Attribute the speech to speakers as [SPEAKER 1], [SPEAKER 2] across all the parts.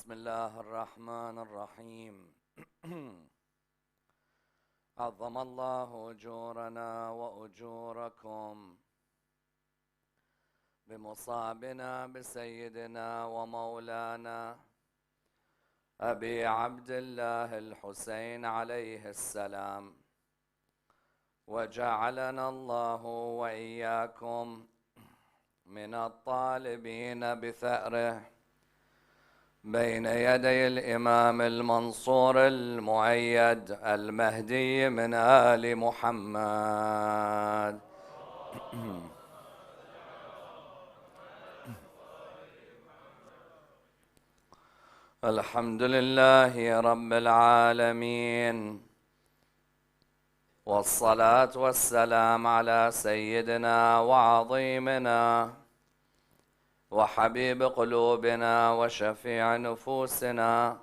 [SPEAKER 1] بسم الله الرحمن الرحيم. عظم الله أجورنا وأجوركم بمصابنا بسيدنا ومولانا أبي عبد الله الحسين عليه السلام، وجعلنا الله وإياكم من الطالبين بثأره بين يدي الإمام المنصور المؤيد المهدي من آل محمد. الحمد لله رب العالمين، والصلاة والسلام على سيدنا وعظيمنا وحبيب قلوبنا وشفيع نفوسنا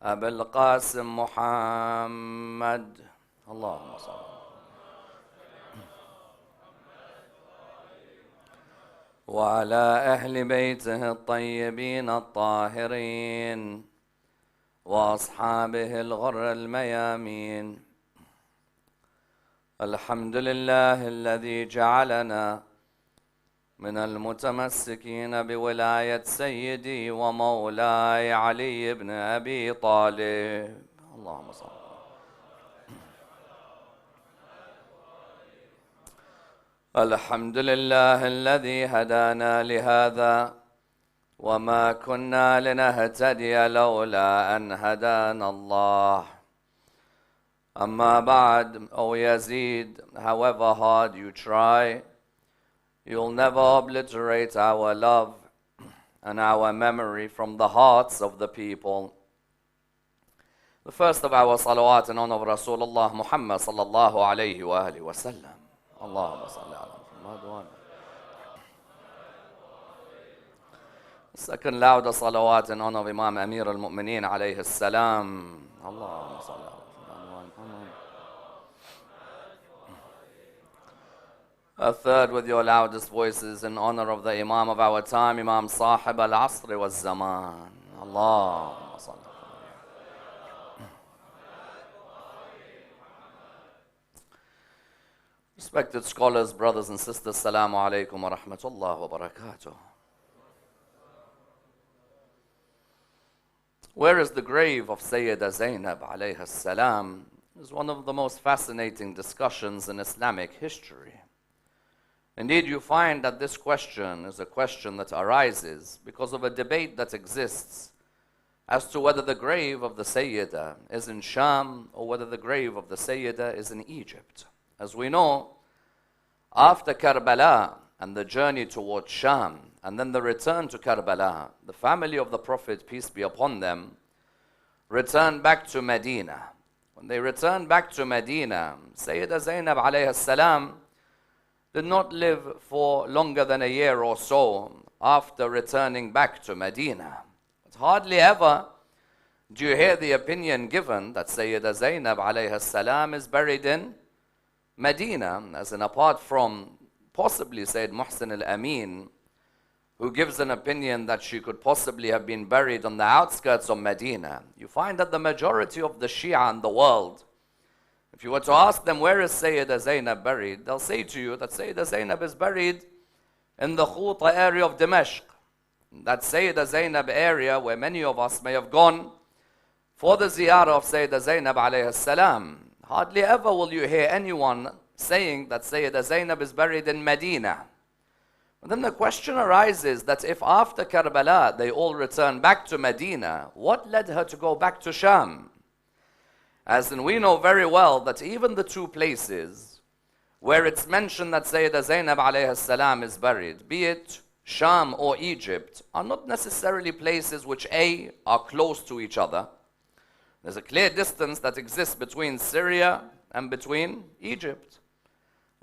[SPEAKER 1] أبي القاسم محمد، اللهم صل وعلى أهل بيته الطيبين الطاهرين وأصحابه الغر الميامين. الحمد لله الذي جعلنا من المتمسكين بولاية سيدي ومولاي علي بن أبي طالب، اللهم صل. الحمد لله الذي هدانا لهذا وما كنا لنهتدي لولا أن هدانا الله. أما بعد, O Yazid, however hard you try, you'll never obliterate our love and our memory from the hearts of the people. The first of our salawat in honor of Rasulullah Muhammad sallallahu alayhi wa alihi wa sallam. Allahumma salli ala Muhammad wa ala. Second louder salawat in honor of Imam Amir al-Mu'mineen alayhi salam. Allahumma salli ala Muhammad wa ala Muhammad. A third with your loudest voices in honor of the Imam of our time, Imam Sahib al-Asr wa al-Zaman. Allahumma salli. Respected scholars, brothers and sisters, Assalamu alaikum wa rahmatullah wa barakatuh. Where is the grave of Sayeda Zainab alayha salam is one of the most fascinating discussions in Islamic history. Indeed, you find that this question is a question that arises because of a debate that exists as to whether the grave of the Sayeda is in Sham or whether the grave of the Sayeda is in Egypt. As we know, after Karbala and the journey towards Sham and then the return to Karbala, the family of the Prophet, peace be upon them, returned back to Medina. When they returned back to Medina, Sayeda Zainab alayha salam did not live for longer than a year or so after returning back to Medina. But hardly ever do you hear the opinion given that Sayyida Zainab alayha salam is buried in Medina, as in apart from possibly Sayyid Muhsin al-Amin, who gives an opinion that she could possibly have been buried on the outskirts of Medina. You find that the majority of the Shia in the world, if you were to ask them where is Sayyida Zainab buried, they'll say to you that Sayyida Zainab is buried in the Khuta area of Dimashq. That Sayyida Zainab area where many of us may have gone for the ziyarah of Sayyida Zainab alayha salam. Hardly ever will you hear anyone saying that Sayyida Zainab is buried in Medina. But then the question arises that if after Karbala they all return back to Medina, what led her to go back to Sham? As in, we know very well that even the two places where it's mentioned that Sayyida Zainab alayha salam is buried, be it Sham or Egypt, are not necessarily places which A, are close to each other. There's a clear distance that exists between Syria and between Egypt.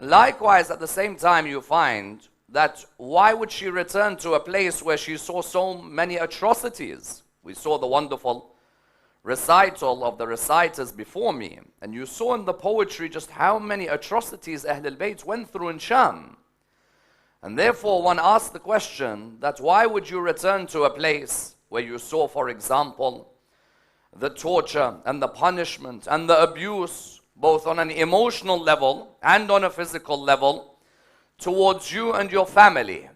[SPEAKER 1] Likewise, at the same time, you find that why would she return to a place where she saw so many atrocities? We saw the wonderful recital of the reciters before me, and you saw in the poetry just how many atrocities Ahl al-Bayt went through in Sham. And therefore one asks the question that why would you return to a place where you saw, for example, the torture and the punishment and the abuse, both on an emotional level and on a physical level, towards you and your family.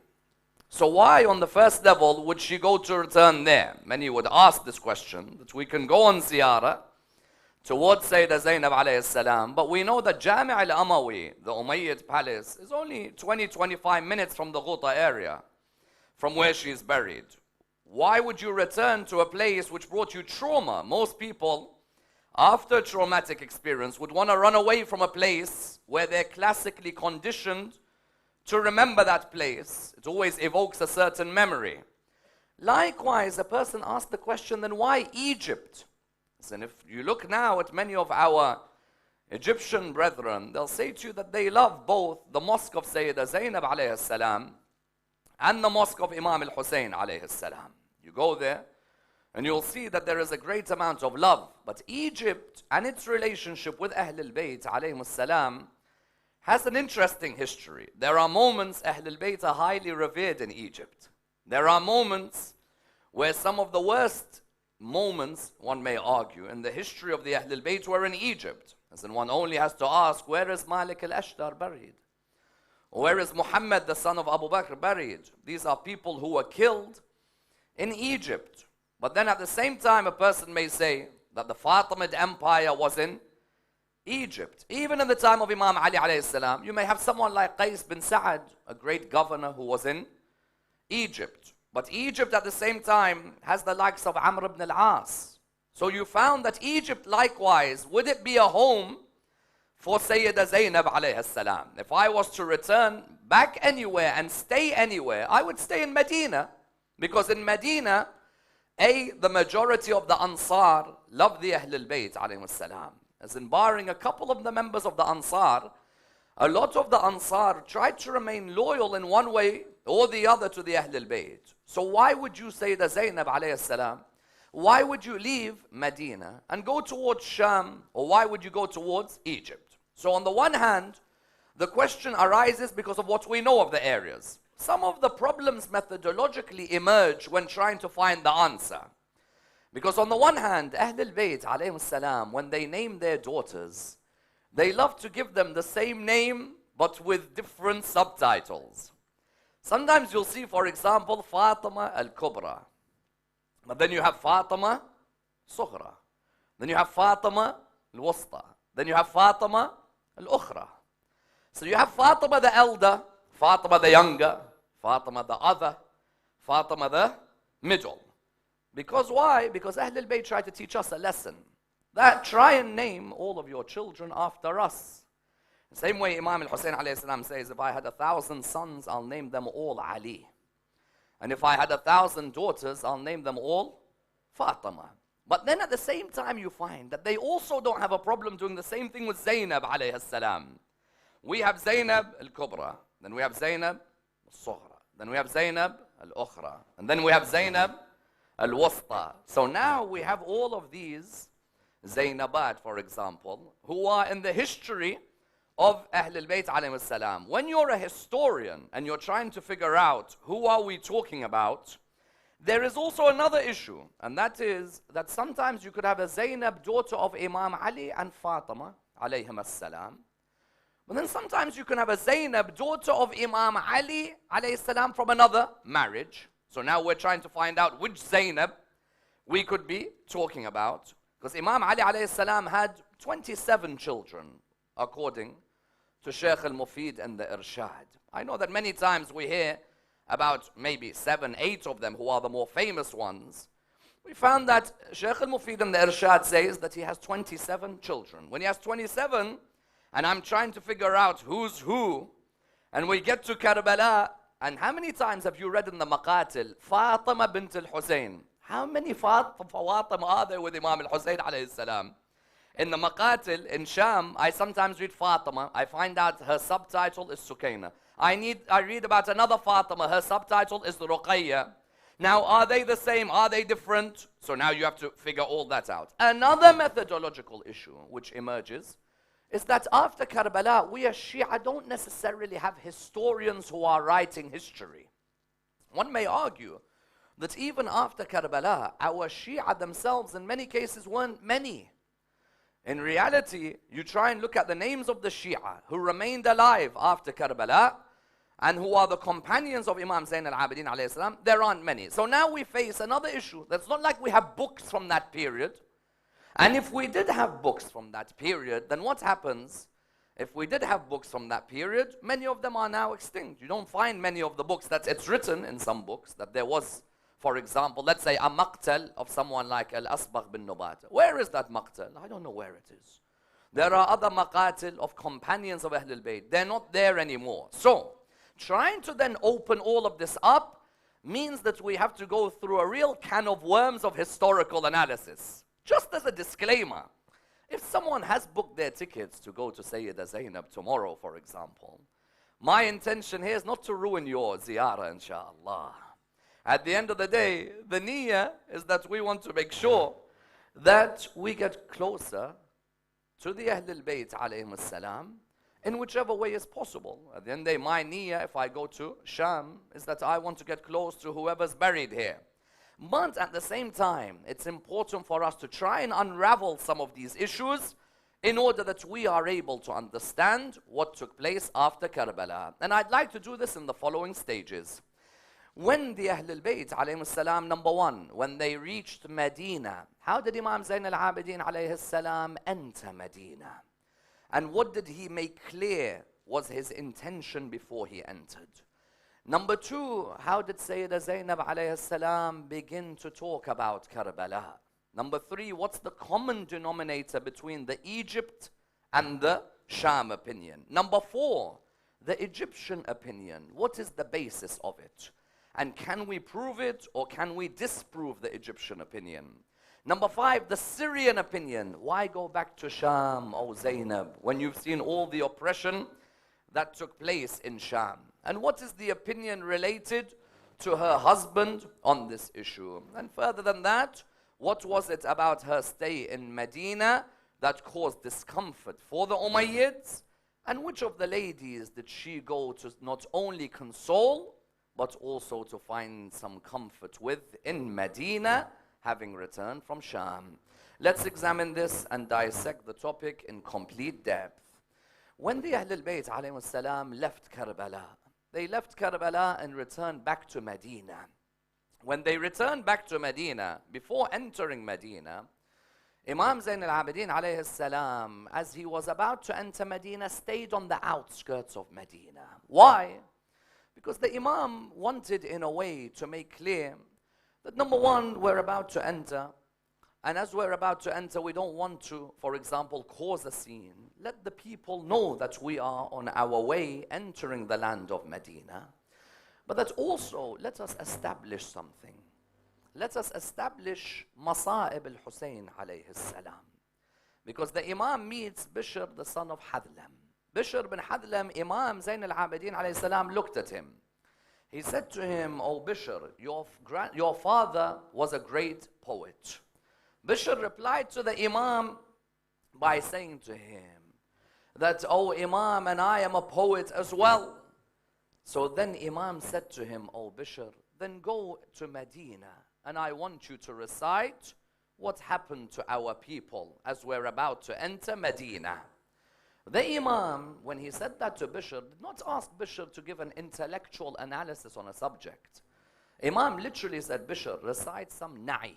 [SPEAKER 1] So why on the first level would she go to return there? Many would ask this question, that we can go on ziyarah towards Sayeda Zainab alayhi salam, but we know that Jami' al-Amawi, the Umayyad palace, is only 20-25 minutes from the Ghuta area, from where she is buried. Why would you return to a place which brought you trauma? Most people, after a traumatic experience, would want to run away from a place where they're classically conditioned to remember that place. It always evokes a certain memory. Likewise, a person asked the question, then why Egypt? And if you look now at many of our Egyptian brethren, they'll say to you that they love both the mosque of Sayeda Zainab alayhi salam and the mosque of Imam al-Hussein alayhi salam. You go there and you'll see that there is a great amount of love. But Egypt and its relationship with Ahl al-Bayt alayhim salam has an interesting history. There are moments Ahl al-Bayt are highly revered in Egypt. There are moments where some of the worst moments, one may argue, in the history of the Ahl al-Bayt were in Egypt. As in, one only has to ask, where is Malik al-Ashtar buried? Where is Muhammad, the son of Abu Bakr, buried? These are people who were killed in Egypt. But then at the same time, a person may say that the Fatimid Empire was in Egypt. Even in the time of Imam Ali alayhi salam, you may have someone like Qais bin Sa'ad, a great governor who was in Egypt. But Egypt at the same time has the likes of Amr ibn al-As. So you found that Egypt likewise, would it be a home for Sayyida Zainab alayhi salam? If I was to return back anywhere and stay anywhere, I would stay in Medina. Because in Medina, the majority of the Ansar love the Ahl al-Bayt alayhim salam. As in, barring a couple of the members of the Ansar, a lot of the Ansar tried to remain loyal in one way or the other to the Ahl al-Bayt. So why would you say the Zainab alayhi salam? Why would you leave Medina and go towards Sham? Or why would you go towards Egypt? So on the one hand, the question arises because of what we know of the areas. Some of the problems methodologically emerge when trying to find the answer. Because on the one hand, Ahl al-Bayt alayhim salam, when they name their daughters, they love to give them the same name but with different subtitles. Sometimes you'll see, for example, Fatima al-Kubra. But then you have Fatima Sughra. Then you have Fatima al-Wusta. Then you have Fatima al-Ukhra. So you have Fatima the elder, Fatima the younger, Fatima the other, Fatima the middle. Because why? Because Ahl al-Bayt try to teach us a lesson. That try and name all of your children after us. The same way Imam al-Hussein alayhi salam says, if I had 1,000 sons, I'll name them all Ali. And if I had 1,000 daughters, I'll name them all Fatima. But then at the same time, you find that they also don't have a problem doing the same thing with Zainab alayhi salam. We have Zainab al-Kubra, then we have Zainab al-Sughra, then we have Zainab al-Ukhra, and then we have Zainab al-Wusta. So now we have all of these Zainabat, for example, who are in the history of Ahl al-Bayt alayhim salam. When you're a historian and you're trying to figure out who are we talking about, there is also another issue, and that is that sometimes you could have a Zainab, daughter of Imam Ali and Fatima alayhim salam. But then sometimes you can have a Zainab, daughter of Imam Ali alayhi salam, from another marriage. So now we're trying to find out which Zainab we could be talking about. Because Imam Ali alayhi salam had 27 children, according to Shaykh al-Mufid and the Irshad. I know that many times we hear about maybe 7, 8 of them who are the more famous ones. We found that Shaykh al-Mufid and the Irshad says that he has 27 children. When he has 27, and I'm trying to figure out who's who, and we get to Karbala, and how many times have you read in the Maqatil, Fatima bint al-Hussein? How many Fatima are there with Imam al-Hussein alayhi salam? In the Maqatil in Sham, I sometimes read Fatima. I find out her subtitle is Sukaina. I read about another Fatima. Her subtitle is Ruqayya. Now, are they the same? Are they different? So now you have to figure all that out. Another methodological issue which emerges is that after Karbala, we as Shia don't necessarily have historians who are writing history. One may argue that even after Karbala, our Shia themselves in many cases weren't many. In reality, you try and look at the names of the Shia who remained alive after Karbala and who are the companions of Imam Zain al-Abidin alayhi salam, there aren't many. So now we face another issue. That's not like we have books from that period. And if we did have books from that period, then what happens? If we did have books from that period, many of them are now extinct. You don't find many of the books that it's written in some books that there was, for example, let's say a maqtal of someone like Al-Asbagh bin Nubat. Where is that maqtal? I don't know where it is. There are other maqatil of companions of Ahlul Bayt. They're not there anymore. So, trying to then open all of this up means that we have to go through a real can of worms of historical analysis. Just as a disclaimer, if someone has booked their tickets to go to Sayeda Zainab tomorrow, for example, my intention here is not to ruin your ziyarah, inshallah. At the end of the day, the niyyah is that we want to make sure that we get closer to the Ahlul Bayt alayhim as-salam in whichever way is possible. At the end of the day, my niyyah, if I go to Sham, is that I want to get close to whoever's buried here. But at the same time, it's important for us to try and unravel some of these issues in order that we are able to understand what took place after Karbala. And I'd like to do this in the following stages. When the Ahlul Bayt alayhim salam, number one, when they reached Medina, how did Imam Zain al-Abidin alayhi salam enter Medina? And what did he make clear was his intention before he entered? Number two, how did Sayeda Zainab alayhi salam begin to talk about Karbala? Number three, what's the common denominator between the Egypt and the Sham opinion? Number four, the Egyptian opinion. What is the basis of it? And can we prove it or can we disprove the Egyptian opinion? Number five, the Syrian opinion. Why go back to Sham, O Zainab, when you've seen all the oppression that took place in Sham? And what is the opinion related to her husband on this issue? And further than that, what was it about her stay in Medina that caused discomfort for the Umayyads? And which of the ladies did she go to not only console, but also to find some comfort with in Medina, having returned from Sham? Let's examine this and dissect the topic in complete depth. When the Ahlul Bayt alayhim salam left Karbala, they left Karbala and returned back to Medina. When they returned back to Medina, before entering Medina, Imam Zain al-Abidin alayhi salam, as he was about to enter Medina, stayed on the outskirts of Medina. Why? Because the Imam wanted in a way to make clear that number one, we're about to enter. And as we're about to enter, we don't want to, for example, cause a scene. Let the people know that we are on our way entering the land of Medina. But that also, let us establish something. Let us establish Masa'ib al-Hussein alayhi salam. Because the Imam meets Bishr, the son of Hadlam. Bishr bin Hadlam, Imam Zain al-Abidin alayhi salam looked at him. He said to him, "O Bishr, your father was a great poet." Bishr replied to the Imam by saying to him that, "O Imam, and I am a poet as well." So then Imam said to him, "O Bishr, then go to Medina and I want you to recite what happened to our people as we're about to enter Medina." The Imam, when he said that to Bishr, did not ask Bishr to give an intellectual analysis on a subject. Imam literally said, "Bishr, recite some na'i."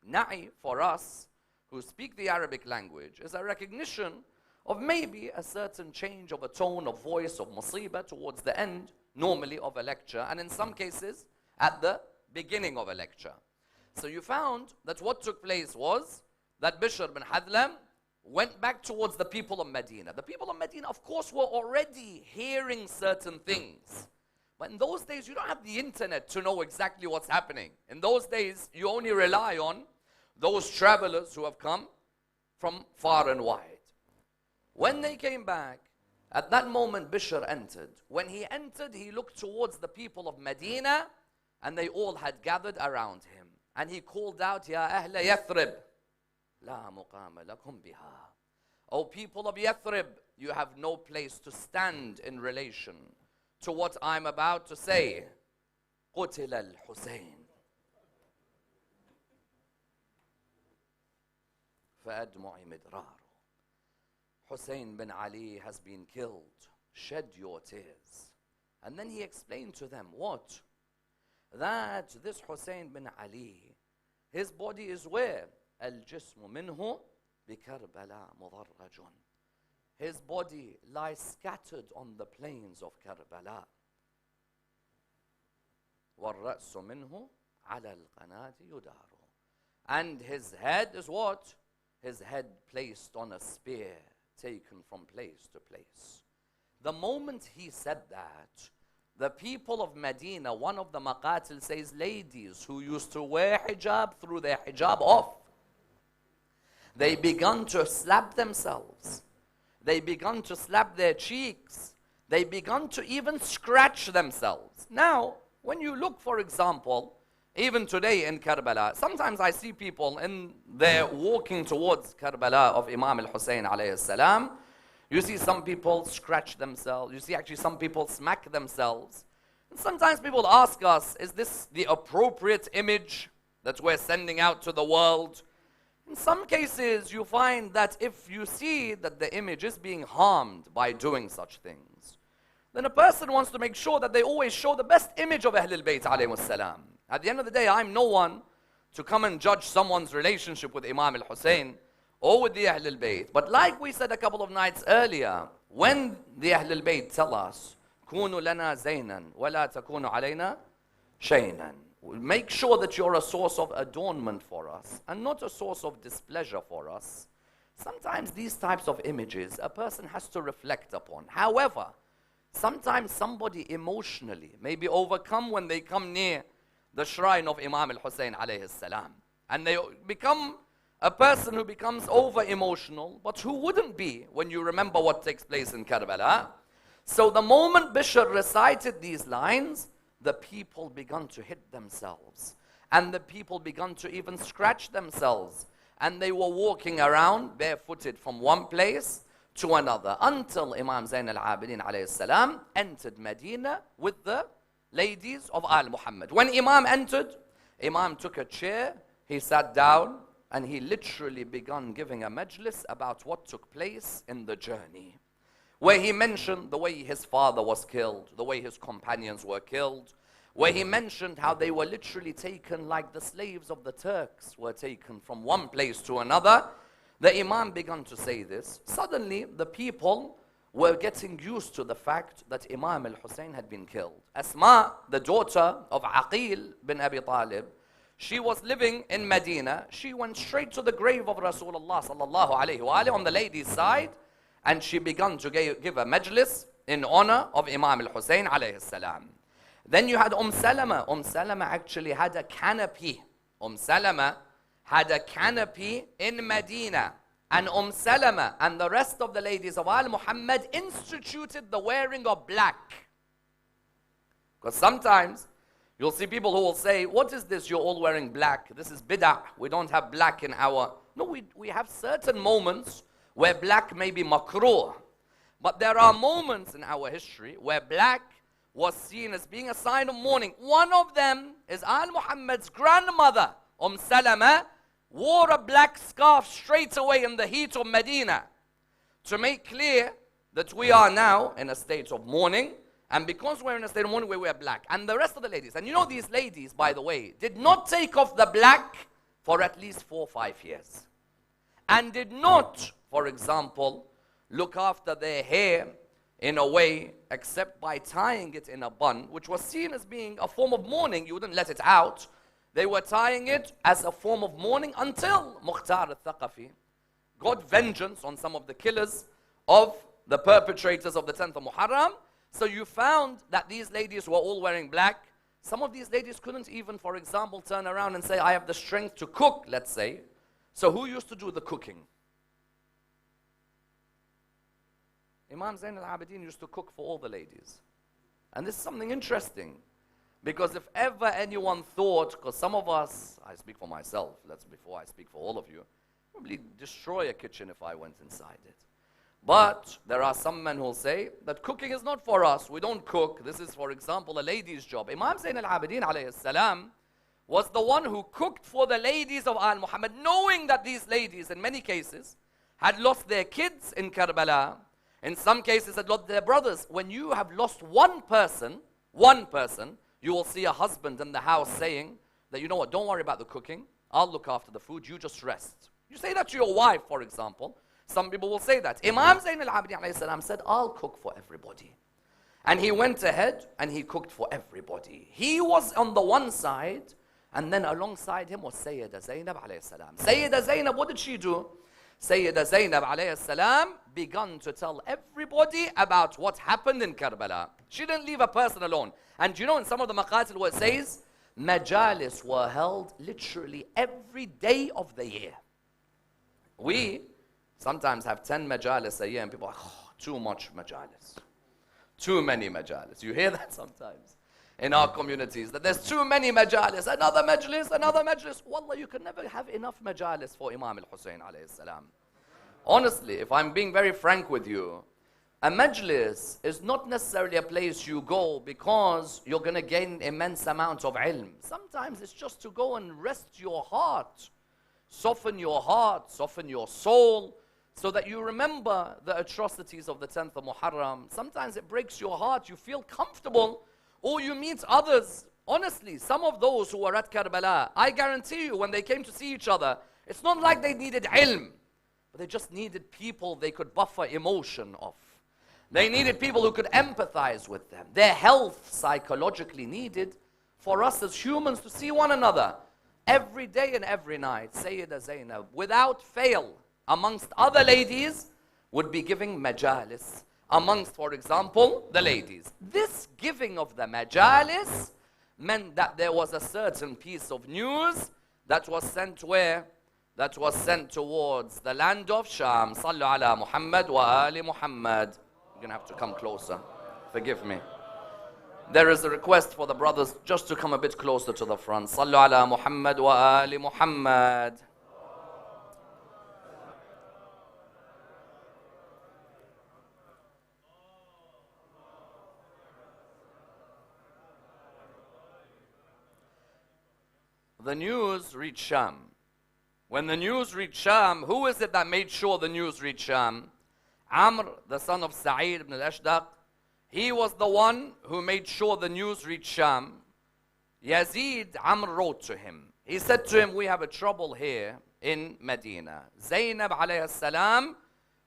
[SPEAKER 1] Na'i, for us who speak the Arabic language, is a recognition of maybe a certain change of a tone of voice of musibah towards the end, normally of a lecture, and in some cases at the beginning of a lecture. So you found that what took place was that Bishr bin Hadlam went back towards the people of Medina. The people of Medina, of course, were already hearing certain things. But in those days, you don't have the internet to know exactly what's happening. In those days, you only rely on those travelers who have come from far and wide. When they came back, at that moment, Bishr entered. When he entered, he looked towards the people of Medina, and they all had gathered around him. And he called out, "Ya Ahla Yathrib, la muqama lakum biha." O people of Yathrib, you have no place to stand in relation to what I'm about to say. Qutil al-Hussein. فأدمع مدرار. Hussein bin Ali has been killed. Shed your tears. And then he explained to them what? That this Hussein bin Ali, his body is where? الجسم منه بكربلاء مضرج. His body lies scattered on the plains of Karbala. والرأس منه على القناة يدار. And his head is what? His head placed on a spear, taken from place to place. The moment he said that, the people of Medina, one of the maqatil says, ladies who used to wear hijab threw their hijab off. They began to slap themselves. They began to slap their cheeks. They began to even scratch themselves. Now, when you look, for example, even today in Karbala, sometimes I see people they're walking towards Karbala of Imam al-Hussein alayhi salam. You see some people scratch themselves. You see actually some people smack themselves. And sometimes people ask us, is this the appropriate image that we're sending out to the world? In some cases, you find that if you see that the image is being harmed by doing such things, then a person wants to make sure that they always show the best image of Ahlul Bayt alayhi salam. At the end of the day, I'm no one to come and judge someone's relationship with Imam al-Hussein or with the Ahlul Bayt. But like we said a couple of nights earlier, when the Ahlul Bayt tell us, كونوا لنا زينا ولا تكونوا علينا شينا, make sure that you're a source of adornment for us and not a source of displeasure for us. Sometimes these types of images a person has to reflect upon. However, sometimes somebody emotionally may be overcome when they come near the shrine of Imam al-Hussein alayhi salam. And they become a person who becomes over-emotional, but who wouldn't be when you remember what takes place in Karbala. So the moment Bishr recited these lines, the people began to hit themselves. And the people began to even scratch themselves. And they were walking around barefooted from one place to another until Imam Zain al-Abidin alayhi salam entered Medina with the ladies of Al Muhammad. When Imam entered, Imam took a chair, he sat down, and he literally began giving a majlis about what took place in the journey, where he mentioned the way his father was killed, the way his companions were killed, where he mentioned how they were literally taken like the slaves of the Turks were taken from one place to another. The Imam began to say this. Suddenly, the people were getting used to the fact that Imam al-Hussein had been killed. Asma, the daughter of Aqil bin Abi Talib, she was living in Medina. She went straight to the grave of Rasulullah sallallahu alayhi wa alayhi on the ladies' side, and she began to give a majlis in honor of Imam al-Hussein alayhi salam. Then you had Salama. Salama actually had a canopy. Salama had a canopy in Medina. And Salama and the rest of the ladies of Al Muhammad instituted the wearing of black. Because sometimes you'll see people who will say, what is this you're all wearing black? This is bid'ah. We don't have black in our... No, we have certain moments where black may be makruh. But there are moments in our history where black was seen as being a sign of mourning. One of them is Al Muhammad's grandmother, Salama, wore a black scarf straight away in the heat of Medina to make clear that we are now in a state of mourning, and because we're in a state of mourning, we wear black. And the rest of the ladies, and you know these ladies, by the way, did not take off the black for at least 4 or 5 years, and did not, for example, look after their hair in a way except by tying it in a bun, which was seen as being a form of mourning. You wouldn't let it out. They were tying it as a form of mourning until Mukhtar al-Thaqafi got vengeance on some of the killers of the perpetrators of the 10th of Muharram. So you found that these ladies were all wearing black. Some of these ladies couldn't even, for example, turn around and say, I have the strength to cook, let's say. So who used to do the cooking? Imam Zain al-Abidin used to cook for all the ladies. And this is something interesting. Because if ever anyone thought, because some of us, I speak for myself, before I speak for all of you, probably destroy a kitchen if I went inside it. But there are some men who will say that cooking is not for us. We don't cook. This is, for example, a lady's job. Imam Zain al-Abidin alayhi salam was the one who cooked for the ladies of Al Muhammad, knowing that these ladies, in many cases, had lost their kids in Karbala. In some cases, had lost their brothers. When you have lost one person, you will see a husband in the house saying that, you know what, don't worry about the cooking. I'll look after the food. You just rest. You say that to your wife, for example. Some people will say that. Imam Zain al-Abidin alayhi salam said, I'll cook for everybody. And he went ahead and he cooked for everybody. He was on the one side, and then alongside him was Sayeda Zainab alayhi salam. Sayeda Zainab, what did she do? Sayeda Zainab alayhi salam began to tell everybody about what happened in Karbala. She didn't leave a person alone. And you know, in some of the maqatil what it says, majalis were held literally every day of the year. We sometimes have 10 majalis a year, and people are like, oh, too much majalis. Too many majalis. You hear that sometimes in our communities, that there's too many majalis, another majlis. Wallah, you can never have enough majalis for Imam al-Hussein alayhi salam. Honestly, if I'm being very frank with you, a majlis is not necessarily a place you go because you're going to gain immense amounts of ilm. Sometimes it's just to go and rest your heart, soften your heart, soften your soul, so that you remember the atrocities of the 10th of Muharram. Sometimes it breaks your heart, you feel comfortable, or you meet others. Honestly, some of those who were at Karbala, I guarantee you, when they came to see each other, it's not like they needed ilm, but they just needed people they could buffer emotion off. They needed people who could empathize with them. Their health psychologically needed for us as humans to see one another every day and every night. Sayeda Zainab, without fail, amongst other ladies, would be giving majalis amongst, for example, the ladies. This giving of the majalis meant that there was a certain piece of news that was sent where? That was sent towards the land of Sham. Sallu ala Muhammad wa ali Muhammad. You're going to have to come closer. Forgive me. There is a request for the brothers just to come a bit closer to the front. Sallu ala Muhammad wa ali Muhammad. The news reached Sham. When the news reached Sham, who is it that made sure the news reached Sham? Amr, the son of Sa'id ibn al-Ashdaq. He was the one who made sure the news reached Sham. Yazid, Amr wrote to him. He said to him, we have a trouble here in Medina. Zainab alayhi salam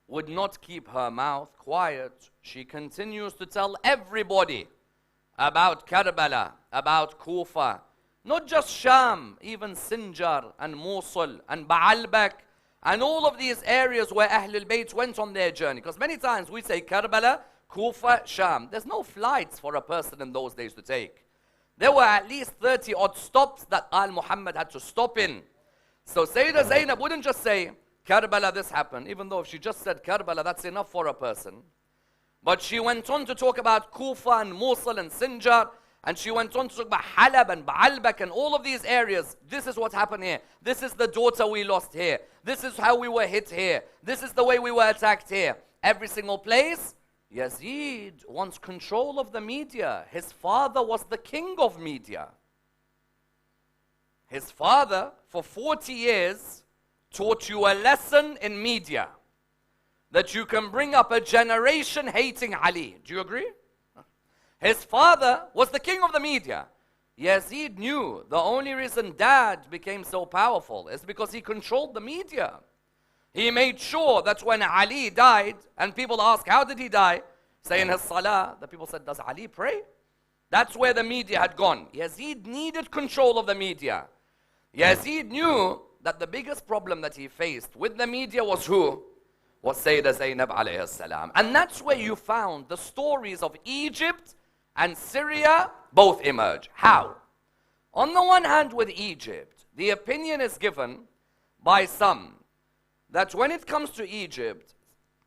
[SPEAKER 1] would not keep her mouth quiet. She continues to tell everybody about Karbala, about Kufa. Not just Sham, even Sinjar and Mosul and Baalbek and all of these areas where Ahlul Bayt went on their journey. Because many times we say Karbala, Kufa, Sham. There's no flights for a person in those days to take. There were at least 30 odd stops that Al Muhammad had to stop in. So Sayyidah Zainab wouldn't just say, Karbala, this happened. Even though if she just said Karbala, that's enough for a person. But she went on to talk about Kufa and Mosul and Sinjar. And she went on to talk about Halab and Baalbek and all of these areas. This is what happened here. This is the daughter we lost here. This is how we were hit here. This is the way we were attacked here. Every single place. Yazid wants control of the media. His father was the king of media. His father, for 40 years, taught you a lesson in media. That you can bring up a generation hating Ali. Do you agree? His father was the king of the media. Yazid knew the only reason dad became so powerful is because he controlled the media. He made sure that when Ali died, and people ask, how did he die? Say in his salah, the people said, does Ali pray? That's where the media had gone. Yazid needed control of the media. Yazid knew that the biggest problem that he faced with the media was who? Was Sayyidah Zainab alayhi salam. And that's where you found the stories of Egypt and Syria both emerge. How? On the one hand, with Egypt, the opinion is given by some that when it comes to Egypt,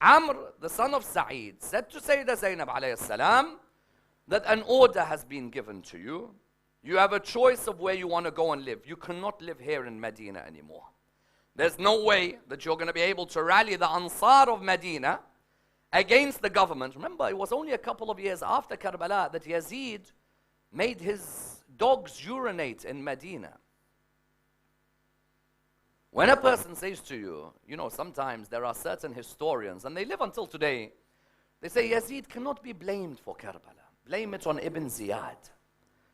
[SPEAKER 1] Amr, the son of Sa'id, said to Sayyidah Zainab alayhi salam that an order has been given to you. You have a choice of where you want to go and live. You cannot live here in Medina anymore. There's no way that you're going to be able to rally the Ansar of Medina against the government. Remember, it was only a couple of years after Karbala that Yazid made his dogs urinate in Medina. When a person says to you, you know, sometimes there are certain historians, and they live until today, they say Yazid cannot be blamed for Karbala. Blame it on Ibn Ziyad.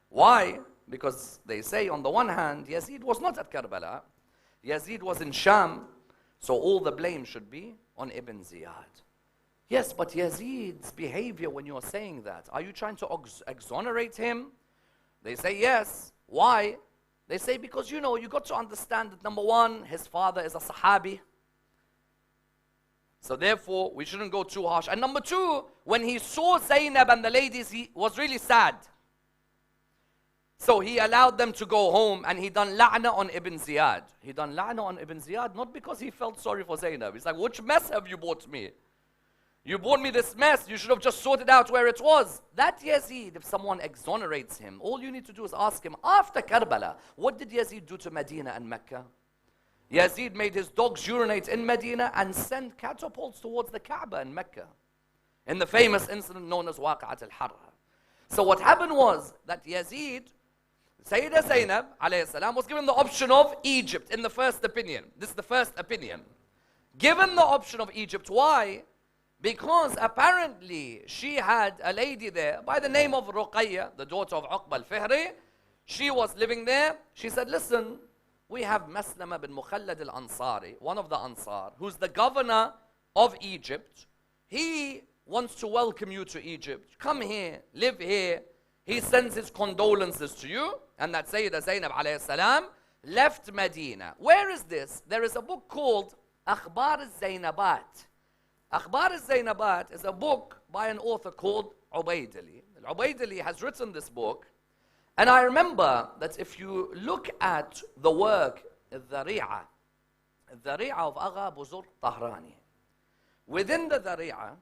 [SPEAKER 1] Why? Because they say on the one hand, Yazid was not at Karbala. Yazid was in Sham, so all the blame should be on Ibn Ziyad. Yes, but Yazid's behavior when you're saying that, are you trying to exonerate him? They say yes. Why? They say because, you know, you got to understand that number one, his father is a Sahabi. So therefore, we shouldn't go too harsh. And number two, when he saw Zainab and the ladies, he was really sad. So he allowed them to go home, and he done la'na on Ibn Ziyad. He done la'na on Ibn Ziyad, not because he felt sorry for Zainab. He's like, which mess have you brought me? You brought me this mess. You should have just sorted out where it was. That Yazid, if someone exonerates him, all you need to do is ask him, after Karbala, what did Yazid do to Medina and Mecca? Yazid made his dogs urinate in Medina and send catapults towards the Kaaba in Mecca, in the famous incident known as Waqa'at al-Harra. So what happened was that Yazid, Sayeda Zainab alayhi salam, was given the option of Egypt in the first opinion. This is the first opinion. Given the option of Egypt. Why? Because apparently she had a lady there by the name of Ruqayya, the daughter of Uqba al-Fihri. She was living there. She said, listen, we have Maslama bin Mukhallad al-Ansari, one of the Ansar, who's the governor of Egypt. He wants to welcome you to Egypt. Come here, live here. He sends his condolences to you. And that Sayyidah Zainab alayhi salam left Medina. Where is this? There is a book called Akhbar al-Zainabat. Akhbar al-Zainabat is a book by an author called Ubaydili. Ubaydili has written this book. And I remember that if you look at the work, Dhari'a of Agha Buzurg Tahrani, within the Dhari'a,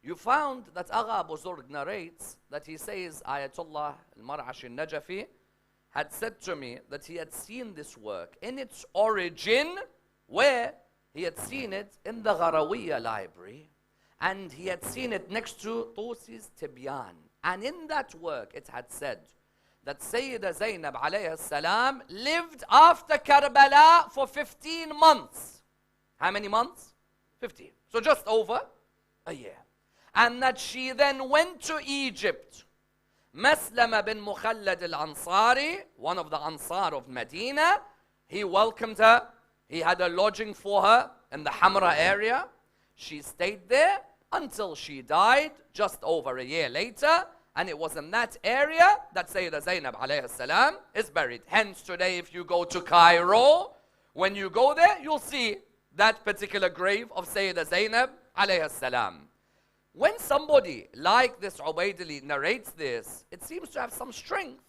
[SPEAKER 1] you found that Agha Buzurg narrates that he says, Ayatollah al-Mar'ashi al-Najafi had said to me that he had seen this work in its origin, where he had seen it in the Gharawiyya library, and he had seen it next to Tusi's Tibyan. And in that work it had said that Sayyidah Zainab alayhi salam lived after Karbala for 15 months. How many months? 15. So just over a year. And that she then went to Egypt. Maslama bin Mukhallad al-Ansari, one of the Ansar of Medina, he welcomed her. He had a lodging for her in the Hamra area. She stayed there until she died just over a year later. And it was in that area that Sayyidah Zainab alayhi salam is buried. Hence today if you go to Cairo, when you go there, you'll see that particular grave of Sayyidah Zainab alayhi salam. When somebody like this Ubaydili narrates this, it seems to have some strength.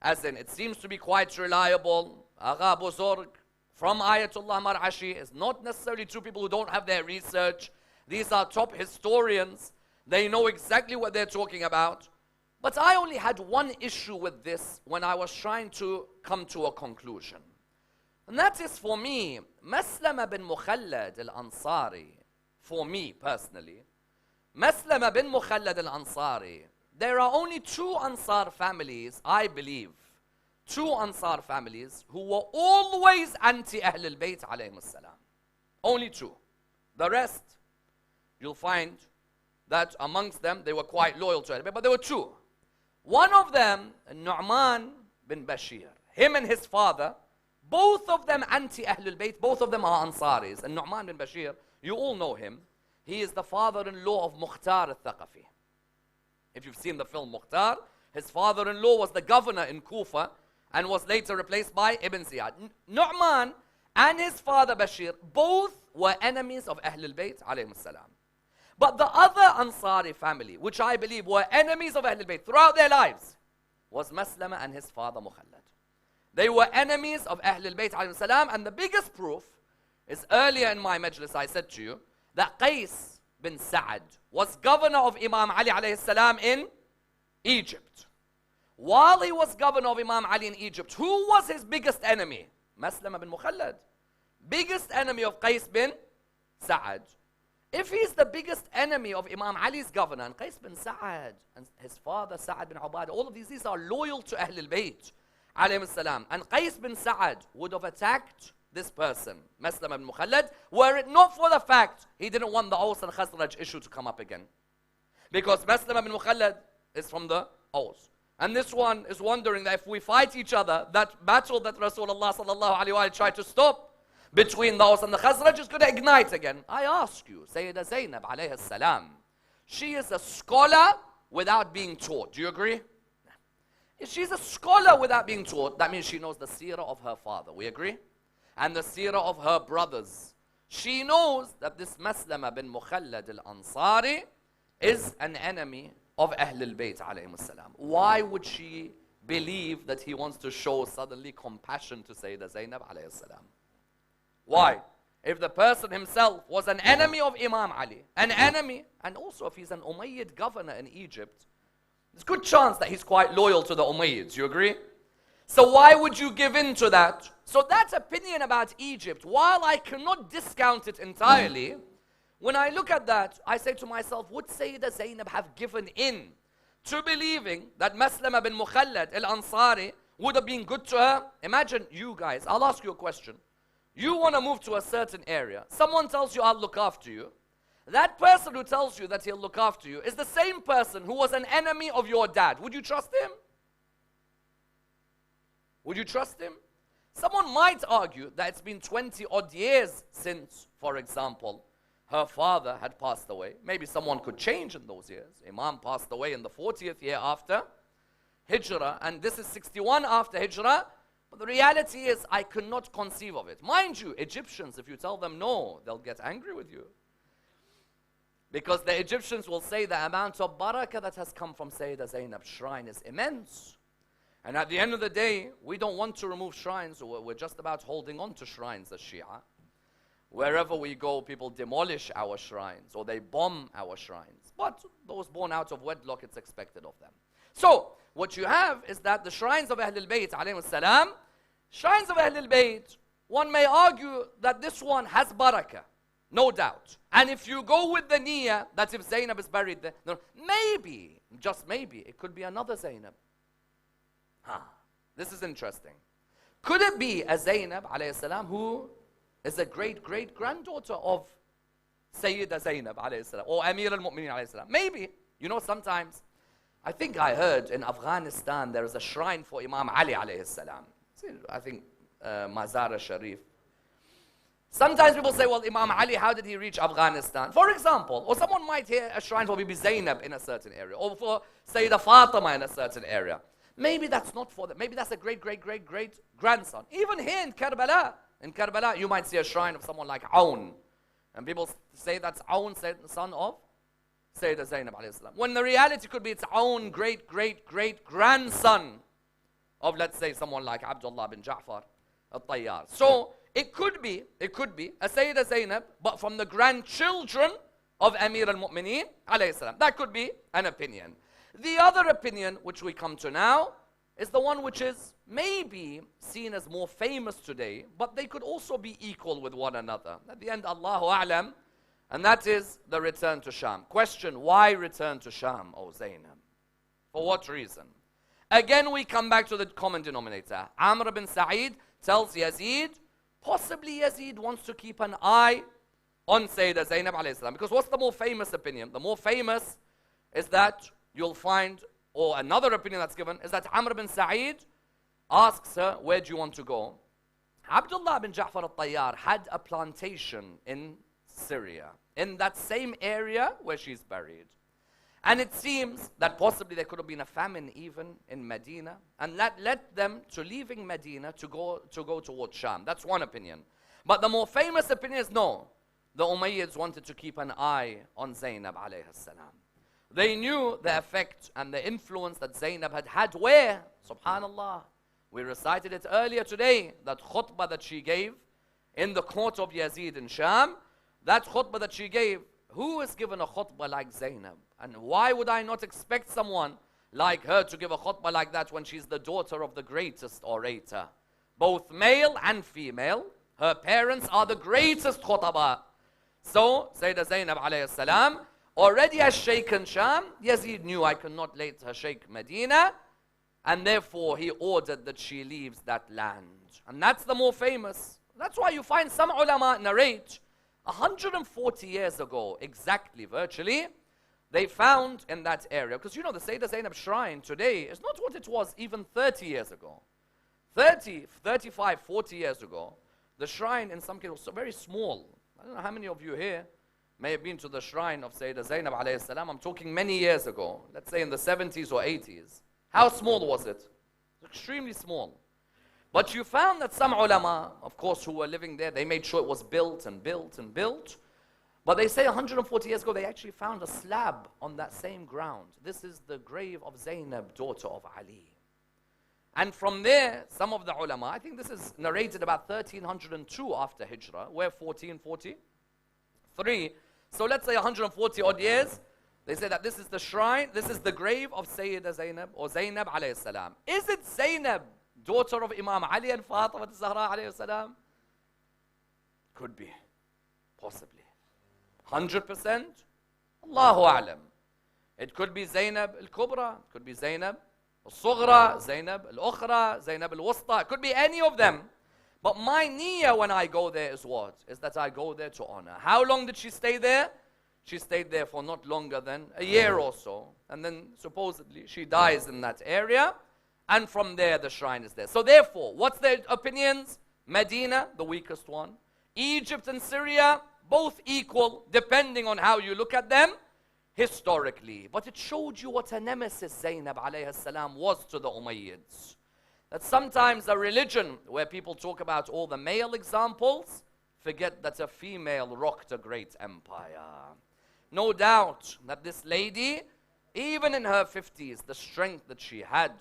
[SPEAKER 1] As in, it seems to be quite reliable. Agha Buzurg from Ayatollah Mar'ashi is not necessarily two people who don't have their research. These are top historians. They know exactly what they're talking about. But I only had one issue with this when I was trying to come to a conclusion. And that is, for me, Maslama bin Mukhallad al-Ansari, for me personally, Maslama bin Mukhallad al-Ansari, there are only two Ansar families, I believe, two Ansar families who were always anti-Ahl al-Bayt alayhim as-salam. Only two. The rest, you'll find that amongst them, they were quite loyal to Ahl al-Bayt, but there were two. One of them, Nu'man bin Bashir, him and his father, both of them anti-Ahl al-Bayt, both of them are Ansaris. And Nu'man bin Bashir, you all know him. He is the father-in-law of Mukhtar al-Thaqafi. If you've seen the film Mukhtar, his father-in-law was the governor in Kufa and was later replaced by Ibn Ziyad. Nu'man and his father Bashir, both were enemies of Ahl al-Bayt alayhim salam. But the other Ansari family, which I believe were enemies of Ahl al-Bayt throughout their lives, was Maslama and his father Mukhallad. They were enemies of Ahl al-Bayt alayhim salam, and the biggest proof is earlier in my majlis I said to you that Qais bin Sa'ad was governor of Imam Ali alayhi salam in Egypt. While he was governor of Imam Ali in Egypt, who was his biggest enemy? Maslama bin Mukhallad. Biggest enemy of Qais bin Sa'ad. If he's the biggest enemy of Imam Ali's governor, and Qais bin Sa'ad, and his father Sa'ad bin Ubadah, all of these are loyal to Ahl al-Bayt, alayhim salam. And Qais bin Sa'ad would have attacked this person, Maslama bin Mukhallad, were it not for the fact he didn't want the Aws and Khazraj issue to come up again. Because Maslama bin Mukhallad is from the Aws. And this one is wondering that if we fight each other, that battle that Rasulullah sallallahu alayhi wa tried to stop between the Aws and the Khazraj is going to ignite again. I ask you, Sayeda Zainab alayhi salam, she is a scholar without being taught. Do you agree? If she's a scholar without being taught, that means she knows the seerah of her father. We agree? And the seerah of her brothers. She knows that this Maslama bin Mukhallad al-Ansari is an enemy of Ahl al-Bayt alayhim salam. Why would she believe that he wants to show suddenly compassion to Sayyidah Zainab alayhi salam? Why? If the person himself was an enemy of Imam Ali, an enemy, and also if he's an Umayyad governor in Egypt, there's a good chance that he's quite loyal to the Umayyads. You agree? So why would you give in to that? So that opinion about Egypt, while I cannot discount it entirely, when I look at that, I say to myself, would Sayyidah Zainab have given in to believing that Maslama bin Mukhallad al-Ansari would have been good to her? Imagine you guys, I'll ask you a question. You want to move to a certain area. Someone tells you, I'll look after you. That person who tells you that he'll look after you is the same person who was an enemy of your dad. Would you trust him? Would you trust him? Someone might argue that it's been 20 odd years since, for example, her father had passed away. Maybe someone could change in those years. Imam passed away in the 40th year after Hijrah, and this is 61 after Hijrah. But the reality is, I could not conceive of it. Mind you, Egyptians, if you tell them no, they'll get angry with you. Because the Egyptians will say the amount of barakah that has come from Sayyidah Zainab's shrine is immense. And at the end of the day, we don't want to remove shrines. We're just about holding on to shrines as Shia. Wherever we go, people demolish our shrines or they bomb our shrines. But those born out of wedlock, it's expected of them. So, what you have is that the shrines of Ahl al-Bayt, alayhim salam, shrines of Ahl al-Bayt, one may argue that this one has barakah, no doubt. And if you go with the niyyah, that if Zainab is buried there, no, maybe, just maybe, it could be another Zainab. This is interesting. Could it be a Zainab, alayhi salam, who is a great-great-granddaughter of Sayyida Zainab, alayhi salam, or Amir al-Mu'mineen, alayhi salam? Maybe. You know, sometimes, I think I heard in Afghanistan there is a shrine for Imam Ali alayhi salam. I think Mazar Sharif. Sometimes people say, well, Imam Ali, how did he reach Afghanistan? For example, or someone might hear a shrine for Bibi Zainab in a certain area, or for Sayyidah Fatima in a certain area. Maybe that's not for them. Maybe that's a great-great-great-great-grandson. Even here in Karbala, you might see a shrine of someone like Aoun. And people say that's Aoun, son of Sayyidah Zainab alayhi salam. When the reality could be its own great-great-great-grandson of, let's say, someone like Abdullah bin Ja'far al-Tayyar. So, it could be a Sayyidah Zainab, but from the grandchildren of Amir al-Mu'mineen alayhi salam. That could be an opinion. The other opinion, which we come to now, is the one which is maybe seen as more famous today, but they could also be equal with one another. At the end, Allahu A'lam, and that is the return to Sham. Question, why return to Sham, O Zainab? For what reason? Again, we come back to the common denominator. Amr bin Sa'id tells Yazid, possibly Yazid wants to keep an eye on Sayyidah Zainab alayhi salam. Because what's the more famous opinion? The more famous is that you'll find, or another opinion that's given, is that Amr bin Sa'id asks her, where do you want to go? Abdullah bin Ja'far al-Tayyar had a plantation in Syria, in that same area where she's buried. And it seems that possibly there could have been a famine even in Medina, and that led them to leaving Medina to go towards Sham. That's one opinion. But the more famous opinion is no. The Umayyads wanted to keep an eye on Zainab alayhi salam. They knew the effect and the influence that Zainab had where? Subhanallah. We recited it earlier today, that khutbah that she gave in the court of Yazid in Sham. That khutbah that she gave, who is given a khutbah like Zainab? And why would I not expect someone like her to give a khutbah like that when she's the daughter of the greatest orator? Both male and female, her parents are the greatest khutbah. So Sayyidah Zainab alayhi salam already has shaken Sham. Yazid knew I cannot let her shake Medina, and therefore he ordered that she leaves that land. And that's the more famous. That's why you find some ulama narrate 140 years ago, exactly, virtually, they found in that area, because you know the Sayyidah Zainab shrine today is not what it was even 30 years ago. 30, 35, 40 years ago, the shrine in some cases was very small. I don't know how many of you here may have been to the shrine of Sayyidah Zainab alayhi salam. I'm talking many years ago, let's say in the 70s or 80s. How small was it? Extremely small. But you found that some ulama, of course, who were living there, they made sure it was built and built and built. But they say 140 years ago, they actually found a slab on that same ground. This is the grave of Zainab, daughter of Ali. And from there, some of the ulama, I think this is narrated about 1302 after Hijrah. We're 1443. So let's say 140 odd years. They say that this is the shrine, this is the grave of Sayyidah Zainab, or Zainab alayhi salam. Is it Zainab, daughter of Imam Ali and Fatima al-Zahra alayhi salam? Could be, possibly. 100%? Allahu a'lam. It could be Zainab al-Kubra, it could be Zainab al-Sughra, Zainab al-Ukhra, Zainab al-Wusta. It could be any of them. But my niyyah when I go there is what? Is that I go there to honor. How long did she stay there? She stayed there for not longer than a year or so. And then supposedly she dies in that area. And from there the shrine is there. So therefore, what's their opinions? Medina, the weakest one. Egypt and Syria, both equal, depending on how you look at them, historically. But it showed you what a nemesis Zainab alayhi salam was to the Umayyads. That sometimes a religion where people talk about all the male examples, forget that a female rocked a great empire. No doubt that this lady, even in her 50s, the strength that she had,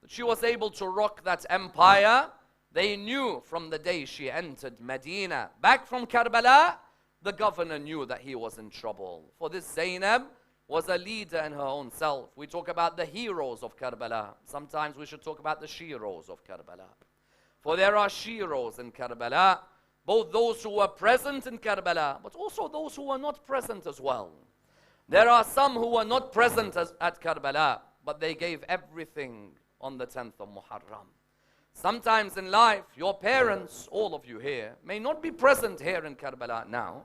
[SPEAKER 1] that she was able to rock that empire, they knew from the day she entered Medina. Back from Karbala, the governor knew that he was in trouble. For this Zainab was a leader in her own self. We talk about the heroes of Karbala. Sometimes we should talk about the sheroes of Karbala. For there are sheroes in Karbala, both those who were present in Karbala, but also those who were not present as well. There are some who were not present at Karbala, but they gave everything on the 10th of Muharram. Sometimes in life, your parents, all of you here, may not be present here in Karbala now,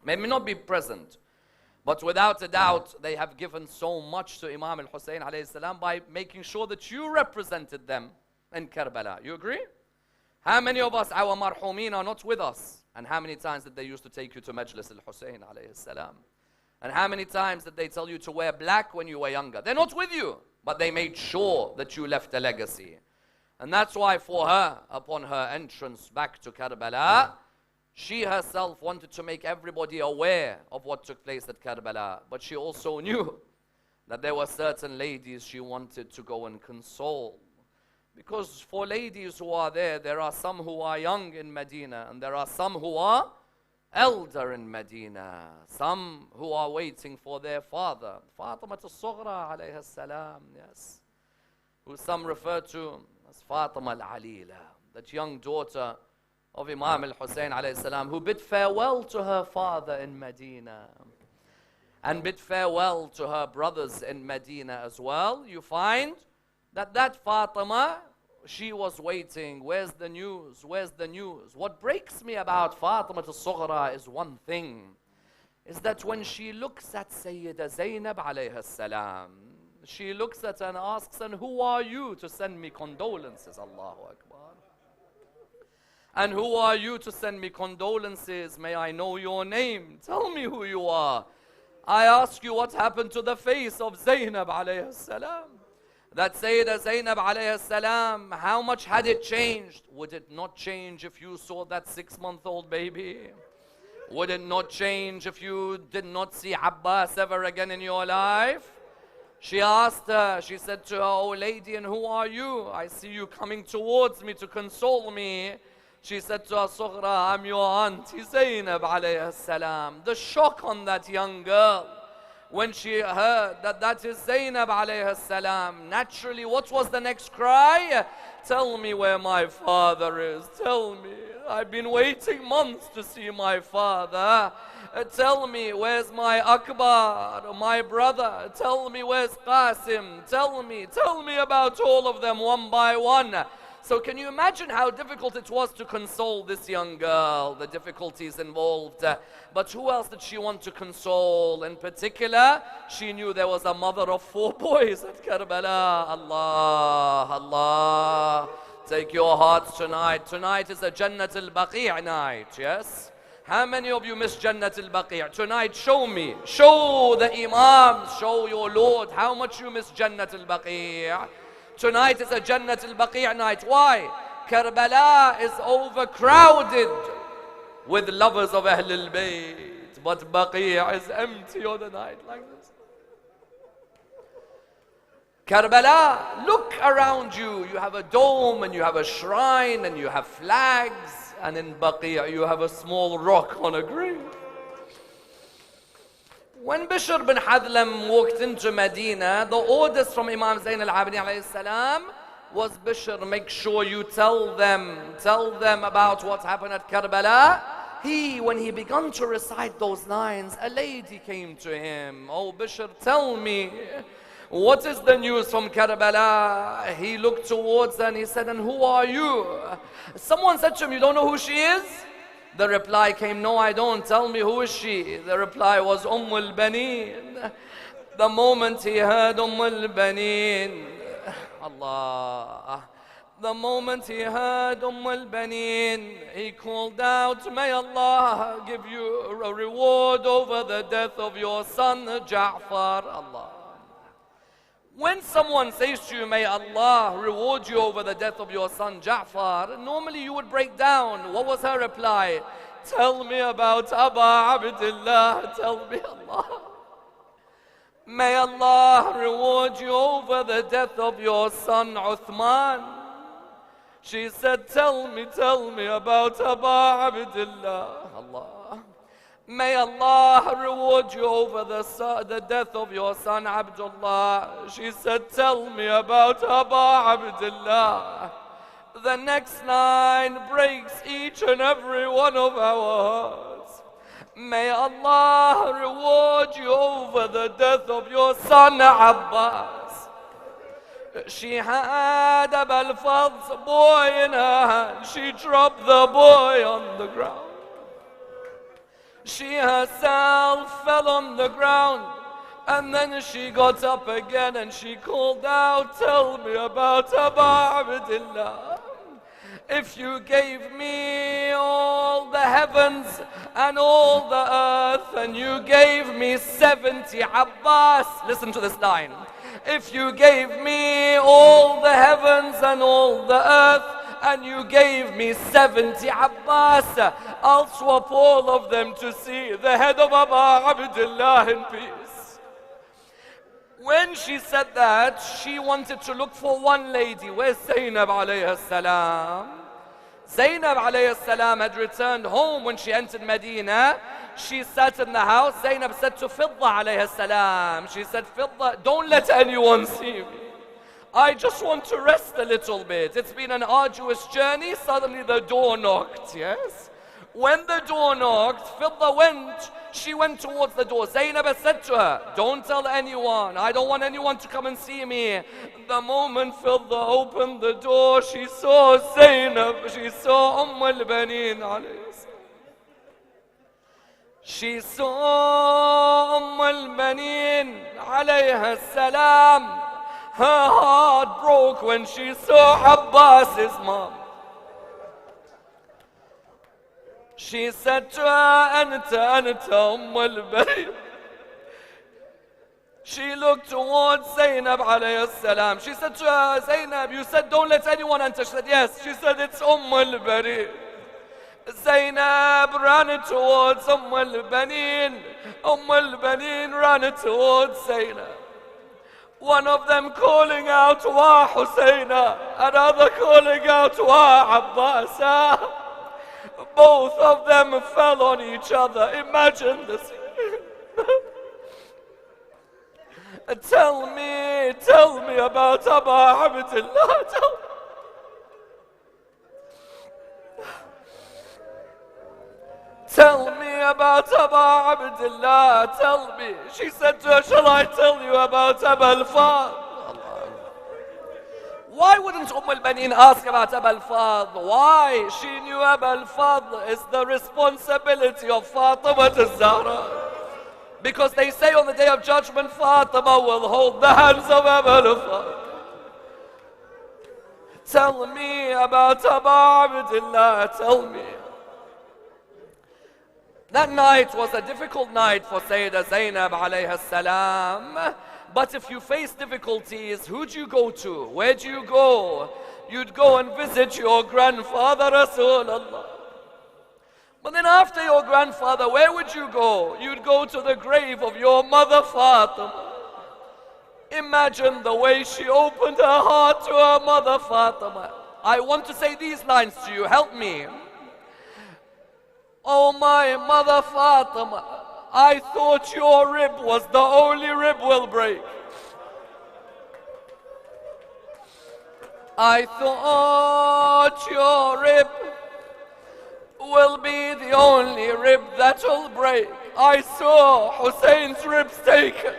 [SPEAKER 1] may not be present, but without a doubt, they have given so much to Imam al-Hussein alayhi salam by making sure that you represented them in Karbala. You agree? How many of us, our marhumin, are not with us? And how many times did they used to take you to Majlis al-Hussein alayhi salam? And how many times did they tell you to wear black when you were younger? They're not with you, but they made sure that you left a legacy. And that's why for her, upon her entrance back to Karbala, she herself wanted to make everybody aware of what took place at Karbala. But she also knew that there were certain ladies she wanted to go and console. Because for ladies who are there, there are some who are young in Medina, and there are some who are elder in Medina. Some who are waiting for their father. Fatima al-Sughra alayha salam, yes. Who some refer to as Fatima al-Alila, that young daughter of Imam al-Hussein alayhi salam, who bid farewell to her father in Medina. And bid farewell to her brothers in Medina as well. You find that Fatima, she was waiting. Where's the news? Where's the news? What breaks me about Fatima al-Sughra is one thing, is that when she looks at Sayyidah Zainab alayha salam, she looks at her and asks, and who are you to send me condolences? Allahu Akbar. And who are you to send me condolences? May I know your name? Tell me who you are. I ask you, what happened to the face of Zainab alayha salam? That Sayyidah Zainab alayhi salam, how much had it changed? Would it not change if you saw that 6-month-old baby? Would it not change if you did not see Abbas ever again in your life? She asked her, she said to her, oh lady, and who are you? I see you coming towards me to console me. She said to her, Sughra, I'm your auntie Zainab alayhi salam. The shock on that young girl When she heard that that is Zainab alayhi salam, naturally, what was the next cry? Tell me where my father is. Tell me. I've been waiting months to see my father. Tell me, where's my Akbar, my brother? Tell me, where's Qasim? Tell me about all of them one by one. So can you imagine how difficult it was to console this young girl, the difficulties involved? But who else did she want to console? In particular, she knew there was a mother of 4 boys at Karbala. Allah, Allah. Take your hearts tonight. Tonight is a Jannat al-Baqi' night, yes? How many of you miss Jannat al-Baqi'? Tonight, show me. Show the Imams, show your Lord how much you miss Jannat al-Baqi'. Tonight is a Jannat al-Baqi' night. Why? Karbala is overcrowded with lovers of Ahl al-Bayt. But Baqi' is empty on a night like this. Karbala, look around you. You have a dome and you have a shrine and you have flags. And in Baqi' you have a small rock on a grave. When Bishr bin Hadlam walked into Medina, the orders from Imam Zain al-Abidin alayhi salam was, Bishr, make sure you tell them about what happened at Karbala. When he began to recite those lines, a lady came to him. Oh, Bishr, tell me, what is the news from Karbala? He looked towards her and he said, and who are you? Someone said to him, you don't know who she is? The reply came, no, I don't. Tell me, who is she? The reply was al-Baneen. The moment he heard al-Baneen, Allah. The moment he heard al-Baneen, he called out, may Allah give you a reward over the death of your son, Ja'far. Allah. When someone says to you, may Allah reward you over the death of your son Ja'far, normally you would break down. What was her reply? Tell me about Aba Abdullah. Tell me, Allah. May Allah reward you over the death of your son Uthman. She said, tell me about Aba Abdullah. Allah. May Allah reward you over the death of your son Abdullah. She said, tell me about Aba Abdullah. The next line breaks each and every one of our hearts. May Allah reward you over the death of your son Abbas. She had Abul Fadl's boy in her hand. She dropped the boy on the ground. She herself fell on the ground, and then she got up again and she called out, tell me about Aba Abdullah. If you gave me all the heavens and all the earth, and you gave me 70 Abbas, listen to this line. If you gave me all the heavens and all the earth, and you gave me 70 Abbas, I'll swap all of them to see the head of Aba Abdullah in peace. When she said that, she wanted to look for one lady. Where's Zainab alayhi salam? Zainab alayhi salam had returned home when she entered Medina. She sat in the house. Zainab said to Fidda alayhi salam, she said, Fidda, don't let anyone see me. I just want to rest a little bit. It's been an arduous journey. Suddenly the door knocked, yes? When the door knocked, Fidda she went towards the door. Zainab said to her, don't tell anyone. I don't want anyone to come and see me. The moment Fidda opened the door, she saw Zainab. She saw al-Baneen alayhi salam. She saw al-Baneen alayhi salam. Her heart broke when she saw Abbas's mom. She said to her, Anta al-Baneen. She looked towards Zainab alayhi salam. She said to her, Zainab, you said don't let anyone enter. She said, yes. She said, it's al-Baneen. Zainab ran towards al-Baneen. Al-Baneen ran towards Zainab. One of them calling out, Wa Husayna, another calling out, Wa Abbas. Both of them fell on each other. Imagine this. Tell me about Ammar Abdullah. Tell me about Ammar Abdullah. Tell me. She said to her, shall I tell you about Abu al-Fadl? Why wouldn't al-Banin ask about Abu al-Fadl? Why? She knew Abu al-Fadl is the responsibility of Fatima al-Zahra. Because they say on the day of judgment, Fatima will hold the hands of Abu al-Fadl. Tell me about Ammar Abdullah. Tell me. That night was a difficult night for Sayeda Zainab alayha salam. But if you face difficulties, who do you go to? Where do you go? You'd go and visit your grandfather, Rasulullah. But then after your grandfather, where would you go? You'd go to the grave of your mother Fatima. Imagine the way she opened her heart to her mother Fatima. I want to say these lines to you. Help me. Oh my mother Fatima, I thought your rib was the only rib will break. I thought your rib will be the only rib that will break. I saw Hussein's ribs taken.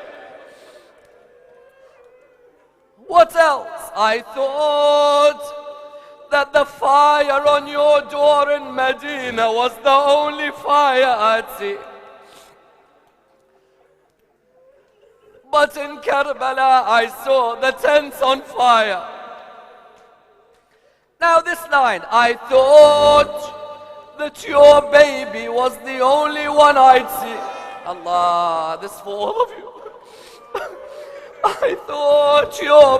[SPEAKER 1] What else? I thought that the fire on your door in Medina was the only fire I'd see. But in Karbala I saw the tents on fire. Now this line, I thought that your baby was the only one I'd see. Allah, this for all of you. I thought your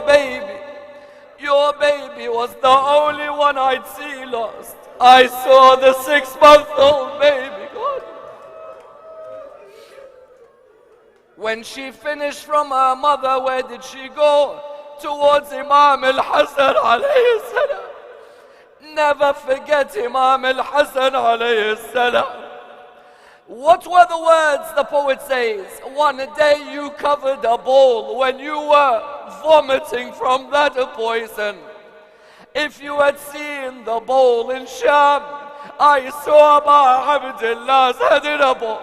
[SPEAKER 1] baby was the only one I'd see lost. I saw the 6-month-old baby. God. When she finished from her mother, where did she go? Towards Imam al-Hasan alayhi salam. Never forget Imam al-Hasan alayhi salam. What were the words the poet says? One day you covered a bowl when you were vomiting from that poison. If you had seen the bowl in Sham, I saw Ammar Abdullah's head in a bowl.